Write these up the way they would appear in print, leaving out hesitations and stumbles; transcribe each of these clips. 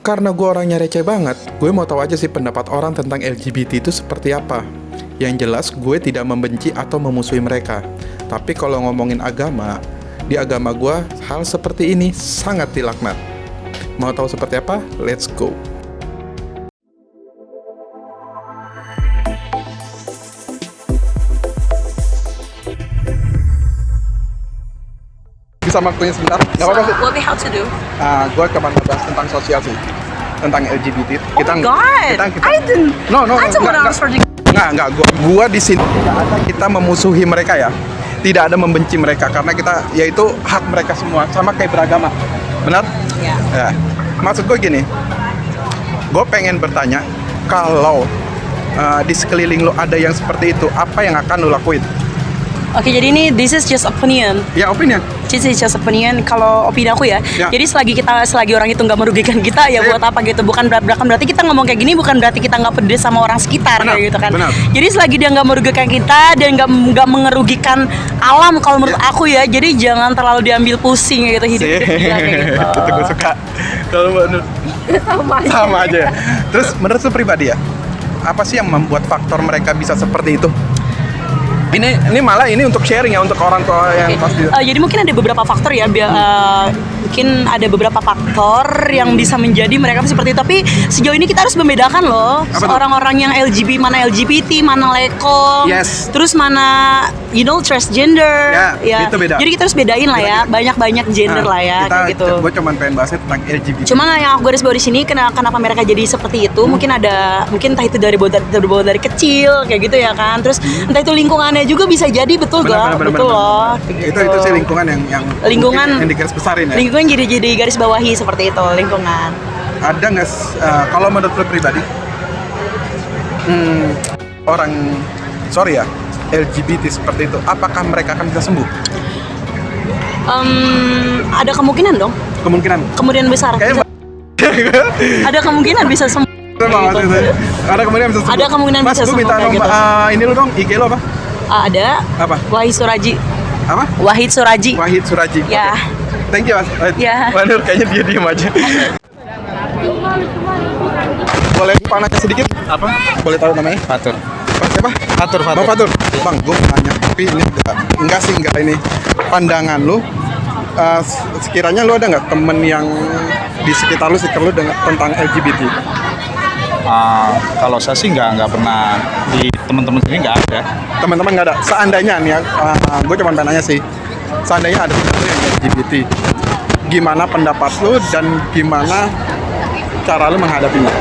Karena gue orangnya receh banget, gue mau tahu aja sih pendapat orang tentang LGBT itu seperti apa. Yang jelas, gue tidak membenci atau memusuhi mereka. Tapi kalau ngomongin agama, di agama gue, hal seperti ini sangat dilaknat. Mau tahu seperti apa? Let's go! Bisa waktunya sebentar? Gak apa-apa sih? What we have to do? Gue cuma ngebahas tentang sosial sih, tentang LGBT. Oh my God! I didn't. No, I don't want to ask for the. Enggak. Gua di sini tidak ada kita memusuhi mereka ya. Tidak ada membenci mereka karena kita yaitu hak mereka semua sama kayak beragama. Benar? Ya. Ya. Maksud gue gini. Gue pengen bertanya, kalau di sekeliling lo ada yang seperti itu, apa yang akan lo lakuin? Oke, jadi ini this is just opinion. Ya, opinion. This is just opinion. Kalau opini aku ya. Ya. Jadi selagi orang itu nggak merugikan kita, ya Sip. buat apa gitu? Bukan berarti kita ngomong kayak gini bukan berarti kita nggak peduli sama orang sekitar Benar, kayak gitu kan. benar. Jadi selagi dia nggak merugikan kita dan nggak mengerugikan alam kalau menurut aku ya. Jadi jangan terlalu diambil pusing gitu hidup dia kayak gitu. Itu gue suka. Kalau menurut sama aja ya. Terus menurut lo pribadi ya, apa sih yang membuat faktor mereka bisa seperti itu? Ini malah ini untuk sharing ya, untuk orang tua yang pasti. Jadi mungkin ada beberapa faktor ya, mungkin ada beberapa faktor yang bisa menjadi mereka seperti itu. Tapi sejauh ini kita harus membedakan loh, orang-orang yang mana LGBT, mana leko, Yes. terus mana transgender. Ya, itu beda. Jadi kita harus bedain lah ya, banyak gender lah ya, kayak gitu. Gue cuma pengen bahasnya tentang LGBT. Cuma yang aku garis bawahi di sini, kenapa mereka jadi seperti itu? Mungkin entah itu dari kecil kayak gitu ya kan. Terus entah itu lingkungannya juga bisa jadi, betul gak? Betul loh. Itu sih lingkungan yang Lingkungan yang digaris besarin ya. Lingkungan jadi garis bawahi seperti itu, lingkungan. Ada nggak kalau menurut lo pribadi orang LGBT seperti itu, apakah mereka akan bisa sembuh? Ada kemungkinan dong. Kemungkinan besar. Ada kemungkinan bisa sembuh. Ada kemungkinan bisa sembuh. Ada kemungkinan Mas, bisa gue minta sembuh, kayak nomor gitu. ini lo dong, IG lo apa? Ada. Apa? Wahid Suraji. Apa? Wahid Suraji. Wahid Suraji. Ya. Oke. Thank you, Mas. Ya. Waduh, kayaknya dia diem aja. Boleh panasnya sedikit? Apa? Boleh tahu namanya? Fatur. Pak siapa? Fatur. Bang Fatur. Bang, gue nanya, tapi ini enggak ini. Pandangan lu, sekiranya lu ada nggak temen yang di sekitar lu tentang LGBT? Kalau saya sih nggak pernah, di teman-teman sini nggak ada. Teman-teman nggak ada. Seandainya nih ya, gue cuma pengen nanya sih. Seandainya ada temen lu yang LGBT, gimana pendapat lu dan gimana cara lu menghadapinya?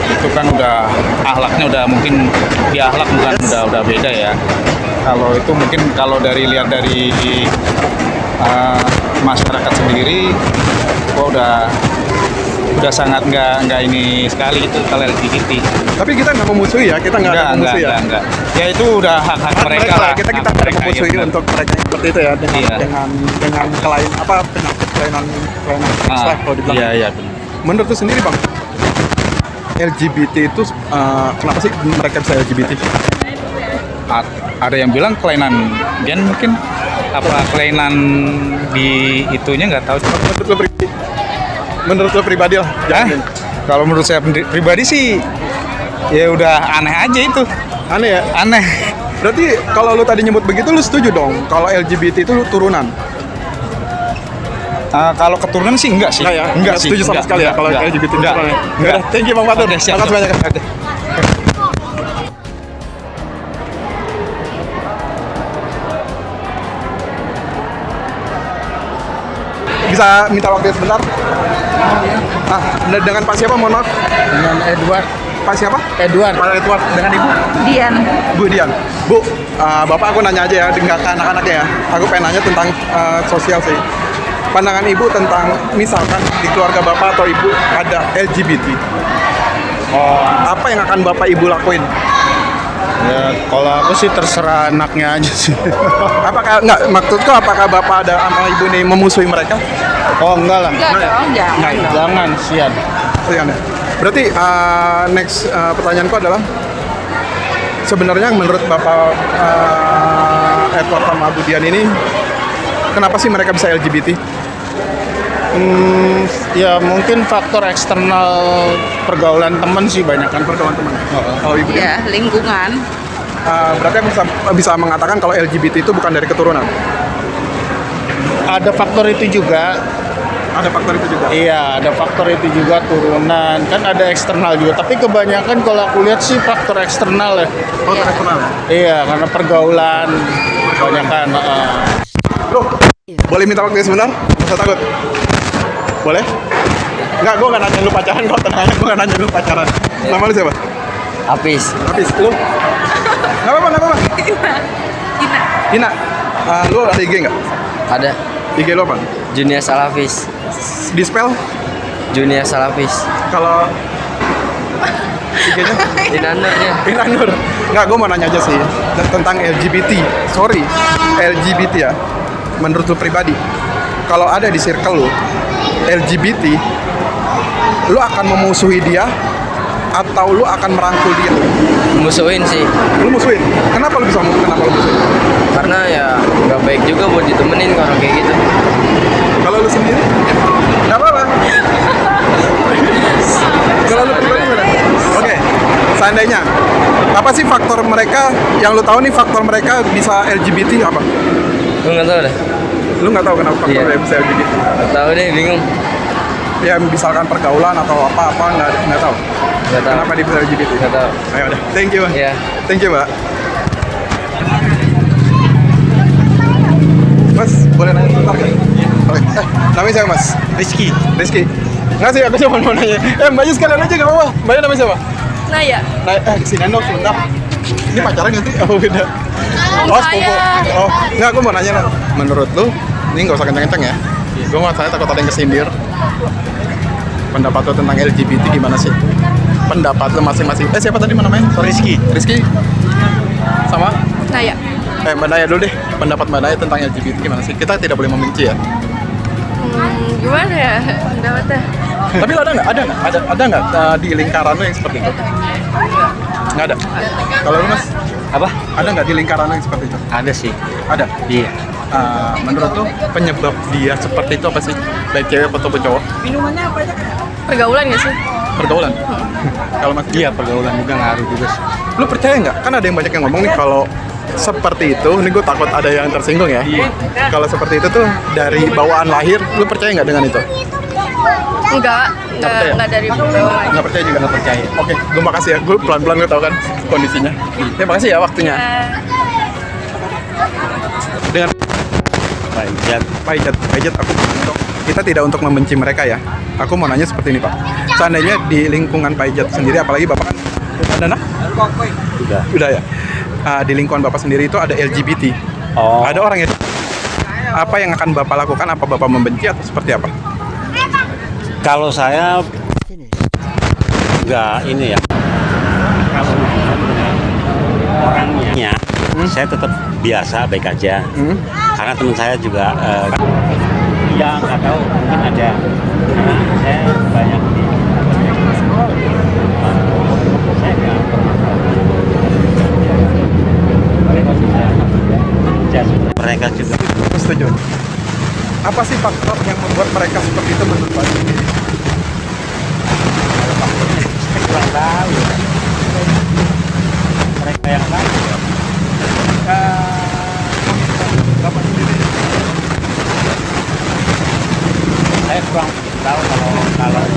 Itu kan udah akhlaknya udah mungkin di akhlak bukan udah beda ya. Kalau itu mungkin kalau lihat dari masyarakat sendiri, gua udah sangat nggak ini sekali itu kalau LGBT. Tapi kita nggak memusuhi ya, kita nggak memusuhi ya. Enggak. Ya itu udah hak mereka lah. Kita nggak memusuhi untuk mereka yang seperti itu ya, dengan penyakit kelainan seks kalau dibilang. Iya benar. Menurut lu sendiri bang, LGBT itu kenapa sih mereka bisa LGBT? Ada yang bilang kelainan gen mungkin, apa kelainan di itunya nggak tahu. Menurut lo pribadi lah. Kalau menurut saya pribadi sih ya udah aneh aja itu. Aneh ya? Aneh. Berarti kalau lo tadi nyebut begitu lo setuju dong kalau LGBT itu turunan? Kalau keturunan sih enggak sih. Enggak sih. Setuju sama sekali ya kalau LGBT turunan. Enggak. Thank you Bang Fatur. Makasih banyak. Bisa minta waktu sebentar? Dengan Pak siapa mohon maaf? Dengan Edward. Pak siapa? Edward. Pak Edward. Dengan Ibu? Dian. Bu Dian. Bu, Bapak aku nanya aja ya, nggak ke anak-anaknya ya. Aku pengen nanya tentang sosial sih. Pandangan Ibu tentang misalkan di keluarga Bapak atau Ibu ada LGBT. Apa yang akan Bapak Ibu lakuin? Ya, kalau aku sih terserah anaknya aja sih. Maksudku apakah Bapak ada sama Ibu nih memusuhi mereka? Oh enggak lah. Jangan. Jangan, sian. Sian ya. Berarti next pertanyaanku adalah sebenarnya menurut Bapak Edward sama Bu Dian ini kenapa sih mereka bisa LGBT? Ya mungkin faktor eksternal pergaulan teman sih, banyak kan pergaulan teman. Oh, ibu. Iya, lingkungan. Berarti aku bisa mengatakan kalau LGBT itu bukan dari keturunan. Ada faktor itu juga. Ada faktor itu juga. Iya, ada faktor itu juga, turunan. Kan ada eksternal juga. Tapi kebanyakan kalau aku lihat sih faktor eksternal ya. Faktor eksternal. Iya, karena pergaulan. Kebanyakan. Bro, boleh minta waktu sebentar? Nggak usah takut. Boleh? Enggak, gue nggak nanya lu pacaran kok, tenang aja, gue nggak nanya lu pacaran. Nama lu siapa? Apis. Habis, lu? Nggak apa-apa. Ina. Lu ada IG nggak? Ada IG lu apa? Junior Salafis. Di-spell? Junior Salafis. Kalau IG-nya? Inanurnya. Inanur. Nggak, gue mau nanya aja sih tentang LGBT. Sorry, LGBT ya. Menurut lu pribadi, kalau ada di circle lu, LGBT, lu akan memusuhi dia atau lu akan merangkul dia? Musuhin sih. Lu musuhin? Kenapa lu bisa kenapa lu musuhin? Karena ya nggak baik juga buat ditemenin orang kayak gitu. Kalau lu sendiri? Nggak apa-apa. Kalau lu pribadi gimana? Oke, seandainya apa sih faktor mereka yang lu tahu nih faktor mereka bisa LGBT apa? Lu nggak tahu deh. Lu nggak tahu kenapa faktor Iya. mereka bisa LGBT? Nggak tahu deh, bingung. Ya misalkan pergaulan atau apa nggak tahu. Nggak tahu. Kenapa dia bisa LGBT? Nggak tahu. Ayo udah, thank you. Iya. Thank you, Mbak. Mas, boleh nanya sebentar nggak? Oke. Namanya siapa, Mas? Rizky. Rizky. Nggak sih, aku cuma mau nanya. Mbaknya sekalian aja nggak apa-apa. Mbaknya namanya siapa? Naya. Nah, sini dong sebentar. Ini pacaran nggak sih? Oh, beda. Oh, sepupu. Oh, nggak, aku mau nanya lah. Menurut lu, ini nggak usah kenceng-kenceng ya. Gue masalahnya takut ada yang kesindir. Pendapat lu tentang LGBT gimana sih? Pendapat lu masing-masing. Siapa tadi namanya? Rizky. Rizky? Sama? Naya. Mbak Naya dulu deh. Pendapat Mbak Naya tentang LGBT gimana sih? Kita tidak boleh membenci ya. Gimana ya pendapatnya? Tapi lo ada nggak di lingkaran lo yang seperti itu? Nggak ada. Kalau lu Mas, Apa? ada nggak di lingkaran lo yang seperti itu? Ada sih. Ada. Iya. Menurut lo penyebab dia seperti itu apa sih? Baik cewek atau cowok? Pergaulan nggak sih? Pergaulan. Kalau Mas, Iya, pergaulan juga ngaruh juga sih. lu percaya nggak? Kan ada yang banyak yang ngomong nih kalau seperti itu, ini gue takut ada yang tersinggung ya. Kalau seperti itu tuh dari bawaan lahir, lu percaya nggak dengan itu? Enggak percaya? dari bawaan. Nggak percaya juga? Nggak percaya. Oke, gue makasih ya. Gue pelan-pelan gue tahu kan kondisinya. Ya makasih ya waktunya. Dengan Pajat, aku mau nanya dong. Kita tidak untuk membenci mereka ya. Aku mau nanya seperti ini Pak. Seandainya di lingkungan Pajat sendiri, apalagi Bapak kan ada anak? Udah ya. Di lingkungan Bapak sendiri itu ada LGBT. Oh. Ada orang yang apa yang akan Bapak lakukan? Apa Bapak membenci atau seperti apa? Kalau saya nggak ini ya, kalau orangnya saya tetap biasa baik aja. Karena teman saya juga ya nggak tahu mungkin ada, karena saya banyak di saya nggak pernah tahu. Mereka juga Aku setuju. Apa sih faktor yang membuat mereka seperti itu menurut Pak? kurang tahu ya. Mereka yang tahu ya. Bapak sendiri. Saya kurang tahu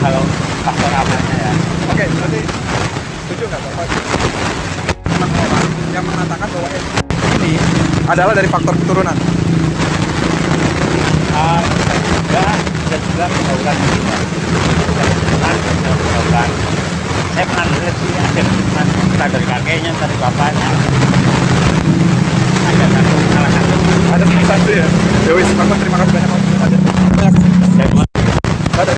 kalau faktor apanya ya. Oke, berarti setuju nggak Bapak? Memang orang yang mengatakan bahwa ini adalah dari faktor keturunan. Bisa juga pergaulan juga. Pergaulan. Saya pernah lihat sih ada teman entah dari kakeknya, entah dari bapaknya.